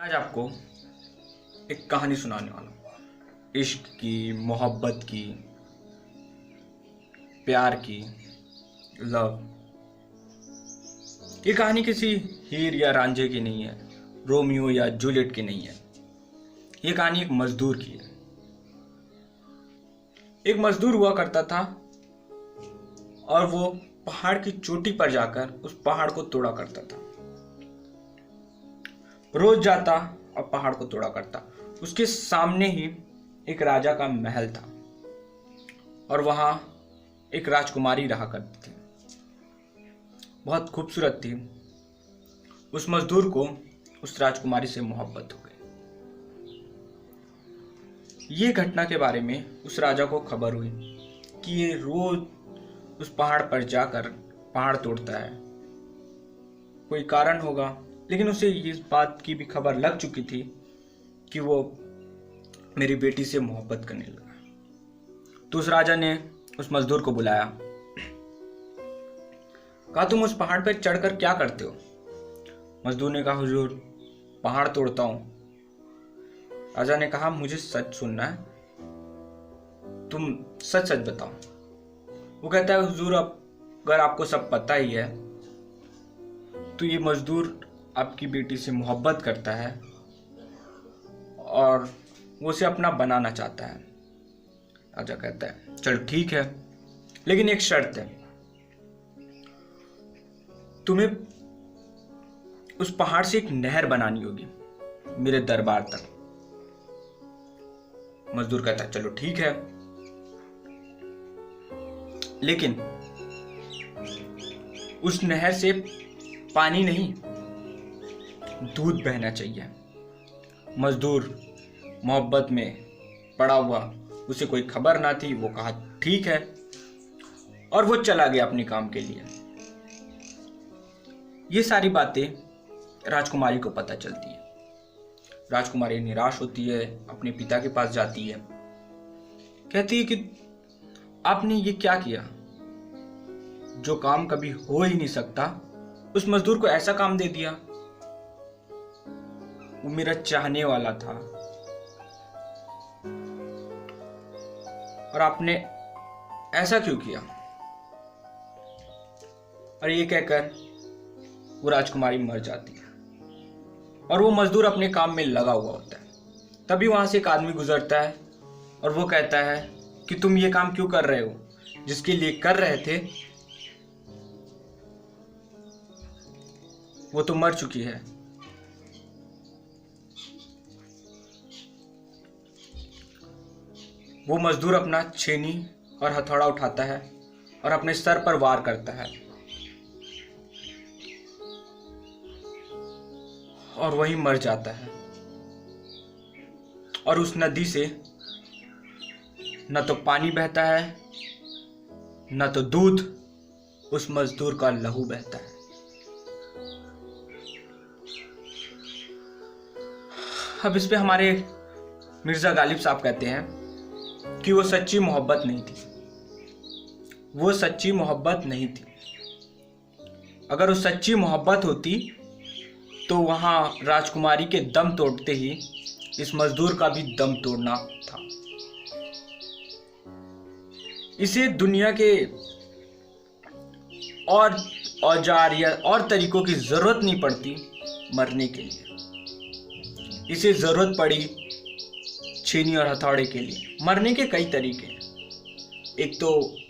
आज आपको एक कहानी सुनाने वाला हूँ। इश्क की, मोहब्बत की, प्यार की, लव। ये कहानी किसी हीर या रांझे की नहीं है, रोमियो या जूलियट की नहीं है। ये कहानी एक मजदूर की है। एक मजदूर हुआ करता था और वो पहाड़ की चोटी पर जाकर उस पहाड़ को तोड़ा करता था। रोज जाता और पहाड़ को तोड़ा करता। उसके सामने ही एक राजा का महल था और वहां एक राजकुमारी रहा करती थी, बहुत खूबसूरत थी। उस मजदूर को उस राजकुमारी से मोहब्बत हो गई। ये घटना के बारे में उस राजा को खबर हुई कि ये रोज उस पहाड़ पर जाकर पहाड़ तोड़ता है, कोई कारण होगा। लेकिन उसे इस बात की भी खबर लग चुकी थी कि वो मेरी बेटी से मोहब्बत करने लगा। तो उस राजा ने उस मजदूर को बुलाया, कहा तुम उस पहाड़ पर चढ़कर क्या करते हो? मजदूर ने कहा हुजूर, पहाड़ तोड़ता हूं। राजा ने कहा मुझे सच सुनना है, तुम सच सच बताओ। वो कहता है हुजूर, अगर आपको सब पता ही है तो ये मजदूर आपकी बेटी से मोहब्बत करता है और वो उसे अपना बनाना चाहता है। राजा कहता है चलो ठीक है, लेकिन एक शर्त है, तुम्हें उस पहाड़ से एक नहर बनानी होगी मेरे दरबार तक। मजदूर कहता है चलो ठीक है, लेकिन उस नहर से पानी नहीं, दूध बहना चाहिए। मजदूर मोहब्बत में पड़ा हुआ, उसे कोई खबर ना थी, वो कहा ठीक है और वो चला गया अपने काम के लिए। ये सारी बातें राजकुमारी को पता चलती है। राजकुमारी निराश होती है, अपने पिता के पास जाती है, कहती है कि आपने ये क्या किया? जो काम कभी हो ही नहीं सकता उस मजदूर को ऐसा काम दे दिया। वो मेरा चाहने वाला था और आपने ऐसा क्यों किया? और ये कहकर वो राजकुमारी मर जाती है और वो मजदूर अपने काम में लगा हुआ होता है। तभी वहां से एक आदमी गुजरता है और वो कहता है कि तुम ये काम क्यों कर रहे हो? जिसके लिए कर रहे थे वो तो मर चुकी है। वो मजदूर अपना छेनी और हथौड़ा उठाता है और अपने सर पर वार करता है और वहीं मर जाता है। और उस नदी से न तो पानी बहता है, न तो दूध, उस मजदूर का लहू बहता है। अब इस पे हमारे मिर्जा गालिब साहब कहते हैं कि वो सच्ची मोहब्बत नहीं थी। वो सच्ची मोहब्बत नहीं थी। अगर वो सच्ची मोहब्बत होती तो वहां राजकुमारी के दम तोड़ते ही इस मजदूर का भी दम तोड़ना था। इसे दुनिया के और औजार या और तरीकों की जरूरत नहीं पड़ती मरने के लिए। इसे जरूरत पड़ी छेनी और हथौड़े के लिए। मरने के कई तरीके हैं। एक तो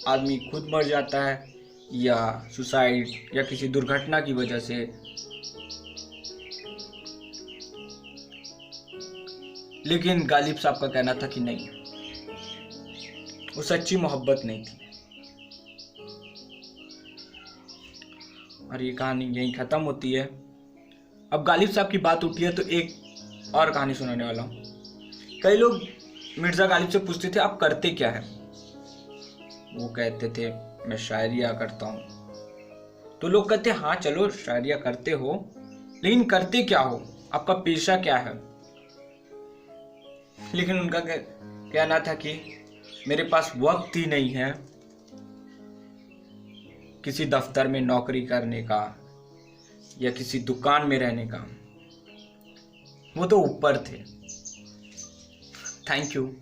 आदमी खुद मर जाता है या सुसाइड या किसी दुर्घटना की वजह से। लेकिन गालिब साहब का कहना था कि नहीं, वो सच्ची मोहब्बत नहीं थी। और ये कहानी यहीं खत्म होती है। अब गालिब साहब की बात उठी है तो एक और कहानी सुनाने वाला हूँ। कई लोग मिर्जा गालिब से पूछते थे आप करते क्या है? वो कहते थे मैं शायरिया करता हूँ। तो लोग कहते हाँ चलो शायरिया करते हो, लेकिन करते क्या हो? आपका पेशा क्या है? लेकिन उनका कहना था कि मेरे पास वक्त ही नहीं है किसी दफ्तर में नौकरी करने का या किसी दुकान में रहने का। वो तो ऊपर थे। Thank you.